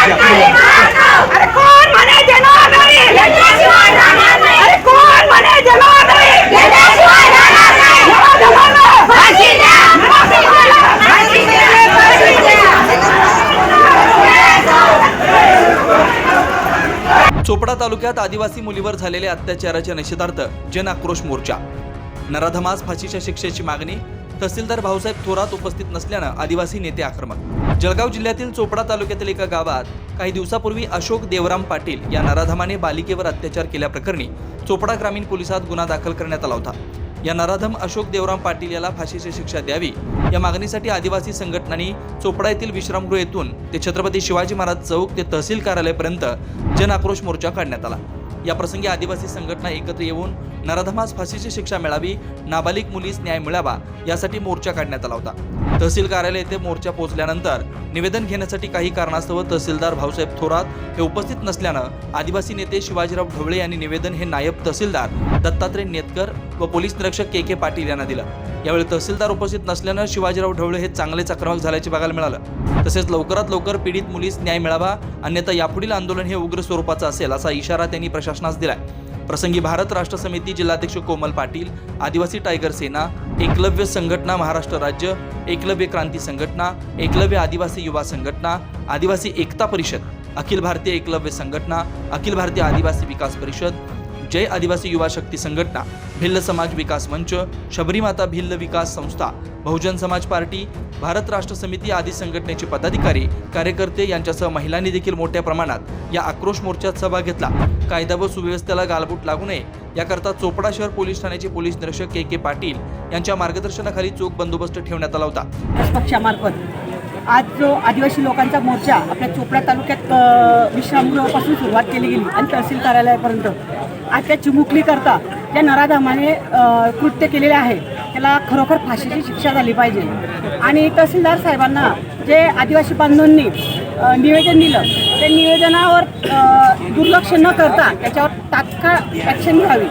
अरे कोण म्हणे देणार नाही? अरे कोण म्हणे देणार नाही? चोपडा तालुक्यात आदिवासी मुलीवर झालेल्या अत्याचाराच्या निषेधार्थ जन आक्रोश मोर्चा. नराधमास फाशीच्या शिक्षेची मागणी. तहसीलदार भाऊसाहेब थोरात उपस्थित नसल्यानं आदिवासी नेते आक्रमक. जळगाव जिल्ह्यातील चोपडा तालुक्यातील एका गावात काही दिवसापूर्वी अशोक देवराम पाटील या नराधमाने बालिकेवर अत्याचार केल्याप्रकरणी चोपडा ग्रामीण पोलिसात गुन्हा दाखल करण्यात आला होता. या नराधम अशोक देवराम पाटील याला फाशीची शिक्षा द्यावी या मागणीसाठी आदिवासी संघटनांनी चोपडा येथील विश्रामगृह येथून ते छत्रपती शिवाजी महाराज चौक ते तहसील कार्यालयापर्यंत जन आक्रोश मोर्चा काढण्यात आला. या प्रसंगी आदिवासी संघटना एकत्र येऊन नराधमास फाशीची शिक्षा मिळावी, नाबालिग मुलीस न्याय मिळावा यासाठी मोर्चा काढण्यात आला होता. तहसील कार्यालय येथे मोर्चा पोहोचल्यानंतर निवेदन घेण्यासाठी काही कारणास्तव तहसीलदार भाऊसाहेब थोरात हे उपस्थित नसल्यानं आदिवासी नेते शिवाजीराव ढवळे यांनी निवेदन हे नायब तहसीलदार दत्तात्रय नेतकर व पोलीस निरीक्षक के पाटील यांना दिलं. यावेळी तहसीलदार उपस्थित नसल्यानं शिवाजीराव ढवळे हे चांगलेच आक्रमक झाल्याचे बघायला मिळालं. तसेच लवकरात लवकर पीडित मुलीस न्याय मिळावा, अन्यथा यापुढील आंदोलन हे उग्र स्वरूपाचं असेल असा इशारा त्यांनी प्रशासनास दिलाय. प्रसंगी भारत राष्ट्र समिती जिल्हाध्यक्ष कोमल पाटील, आदिवासी टायगर सेना, एकलव्य संघटना महाराष्ट्र राज्य, एकलव्य क्रांती संघटना, एकलव्य आदिवासी युवा संघटना, आदिवासी एकता परिषद, अखिल भारतीय एकलव्य संघटना, अखिल भारतीय आदिवासी विकास परिषद, जय आदिवासी युवा शक्ती संघटना, भिल्ल समाज विकास मंच, शबरीमाता भिल्ल विकास संस्था, बहुजन समाज पार्टी, भारत राष्ट्र समिती आदी संघटनेचे पदाधिकारी, कार्यकर्ते यांच्यासह महिलांनी देखील मोठ्या प्रमाणात या आक्रोश मोर्चात सहभाग घेतला. कायदा व सुव्यवस्थेला गालबोट लागू नये याकरता चोपडा शहर पोलीस ठाण्याचे पोलीस निरीक्षक के पाटील यांच्या मार्गदर्शनाखाली चोख बंदोबस्त ठेवण्यात आला होता. पक्षामार्फत आज जो आदिवासी लोकांचा मोर्चा आपल्या चोपडा तालुक्यात विश्रामगृहापासून सुरुवात केली गेली आणि तहसील कार्यालयापर्यंत आज त्या चिमुकली करता ज्या नराधमाने कृत्य केलेले आहे त्याला खरोखर फाशीची शिक्षा झाली पाहिजे. आणि तहसीलदार साहेबांना जे आदिवासी बांधवांनी निवेदन दिलं त्या निवेदनावर दुर्लक्ष न करता त्याच्यावर तात्काळ ॲक्शन घ्यावी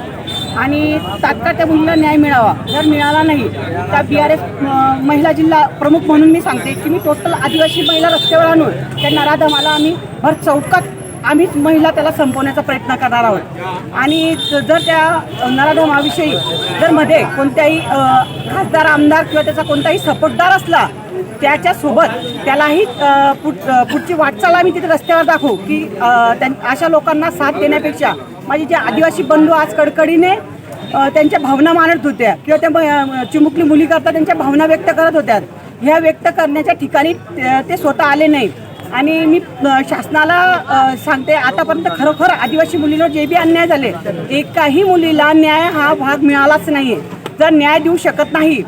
आणि तात्काळ त्या मुलीला न्याय मिळावा. जर मिळाला नाही त्या BRF महिला जिल्हा प्रमुख म्हणून मी सांगते की मी टोटल आदिवासी महिला रस्त्यावर आणून त्या नराधमाला आम्ही भर चौकात आम्हीच महिला त्याला संपवण्याचा प्रयत्न करणार आहोत. आणि जर त्या नराधमाविषयी जर मध्ये कोणत्याही खासदार आमदार किंवा त्याचा कोणताही सपोर्टदार असला त्याच्यासोबत त्यालाही पुढची वाटचाल आम्ही तिथे रस्त्यावर दाखवू की अशा लोकांना साथ देण्यापेक्षा माझे जे आदिवासी बंधू आज कडकडीने त्यांच्या भावना मांडत होत्या किंवा त्या चिमुकली मुली करता त्यांच्या भावना व्यक्त करत होत्या, ह्या व्यक्त करण्याच्या ठिकाणी ते स्वतः आले नाही. आणि मी शासनाला सांगते आतापर्यंत खरोखर आदिवासी मुलीला जे बी अन्याय झाले एकाही मुलीला न्याय हा भाग मिळालाच नाही आहे. जर न्याय देऊ शकत नाही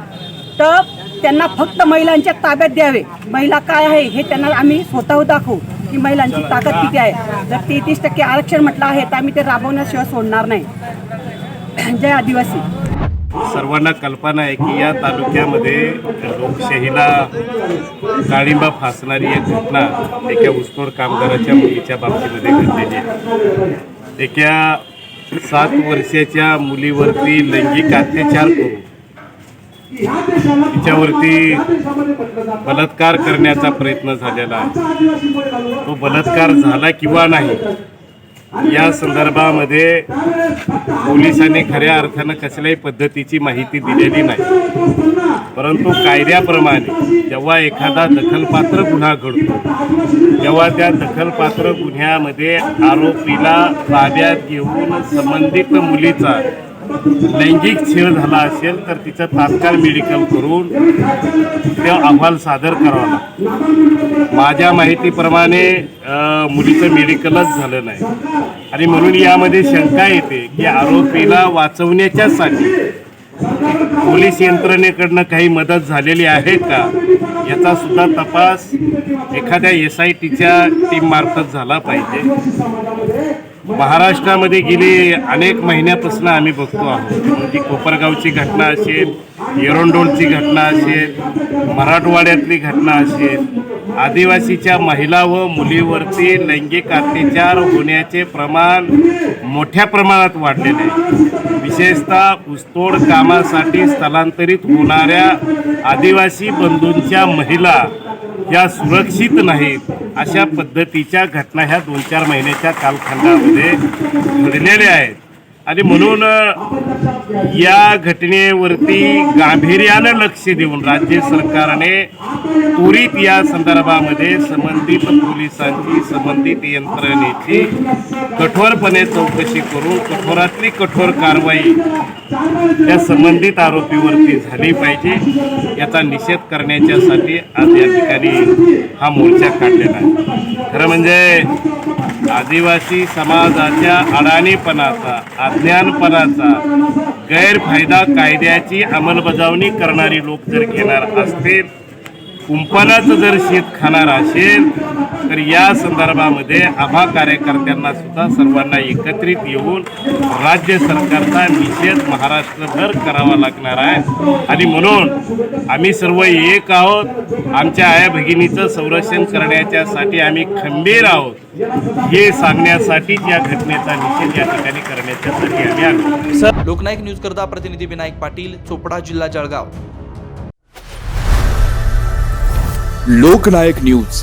तर त्यांना फक्त महिलांच्या ताब्यात द्यावे. महिला काय आहे हे त्यांना आम्ही स्वतः दाखवू की महिलांची ताकद किती आहे. जर 33% आरक्षण म्हटलं आहे तर आम्ही ते राबवण्याशिवाय सोडणार नाही. जय आदिवासी. सर्वांना कल्पना आहे की या तालुक्यामध्ये लोकशाहीला डाळिंबा फासणारी एक घटना एका ऊसतोड कामगाराच्या मुलीच्या बाबतीमध्ये घडलेली आहे. एका 7 वर्षाच्या मुलीवरती लैंगिक अत्याचार करून तिच्यावरती बलात्कार करण्याचा प्रयत्न झालेला आहे. तो बलात्कार झाला किंवा नाही या संदर्भामध्ये पोलिसांनी खऱ्या अर्थानं कसल्याही पद्धतीची माहिती दिलेली नाही. परंतु कायद्याप्रमाणे जेव्हा एखादा दखलपात्र गुन्हा घडतो तेव्हा त्या दखलपात्र गुन्ह्यामध्ये आरोपीला ताब्यात घेऊन संबंधित मुलीचा लैंगिक छेड झाला असेल तर तिचं तात्काळ मेडिकल करून ते अहवाल सादर करावा लागतो. माझ्या माहितीप्रमाणे मुलीचं मेडिकलच झालं नाही आणि म्हणून यामध्ये शंका येते की आरोपीला वाचवण्याच्यासाठी पोलीस यंत्रणेकडनं काही मदत झालेली आहे का याचा सुद्धा तपास एखाद्या SITच्या टीममार्फत झाला पाहिजे. महाराष्ट्रामध्ये गेली अनेक महिन्यापासून आम्ही बघतो आहोत. ती कोपरगावची घटना असेल, एरंडोलची घटना असेल, मराठवाड्यातली घटना असेल, आदिवासीच्या महिला व मुलीवरती लैंगिक अत्याचार होण्याचे प्रमाण मोठ्या प्रमाणात वाढलेले आहे. विशेषतः ऊसतोड कामासाठी स्थलांतरित होणाऱ्या आदिवासी बंधूंच्या महिला ह्या सुरक्षित नाहीत अशा पद्धतीच्या घटना ह्या 2-4 महिन्याच्या कालखंडामध्ये घडलेल्या आहेत. आणि म्हणून या घटनेवरती गांभीर्यानं लक्ष देऊन राज्य सरकारने त्वरित या संदर्भामध्ये संबंधित पोलिसांची संबंधित यंत्रणेची कठोरपणे चौकशी करून कठोरातली कठोर कारवाई या संबंधित आरोपीवरती झाली पाहिजे. याचा निषेध करण्याच्यासाठी आज या ठिकाणी हा मोर्चा काढलेला आहे. खरं म्हणजे आदिवासी समाजाच्या अडाणीपणाचा, अज्ञानपणाचा गैरफायदा कायद्याची अंमलबजावणी करणारी लोक जर घेणार असतील, कुंपणाचं जर शेत खाणार असेल, तर या संदर्भामध्ये आभा कार्यकर्त्यांना सुद्धा सर्वांना एकत्रित येऊन राज्य सरकारचा निषेध महाराष्ट्रभर करावा लागणार आहे. आणि म्हणून आम्ही सर्व एक आहोत. आमच्या आया भगिनीचं संरक्षण करण्याच्यासाठी आम्ही खंबीर आहोत हे सांगण्यासाठीच या घटनेचा निषेध या ठिकाणी करण्याच्यासाठी आम्ही आलो. लोकनायक न्यूज करता प्रतिनिधी विनायक पाटील, चोपडा, जिल्हा जळगाव. लोकनायक न्यूज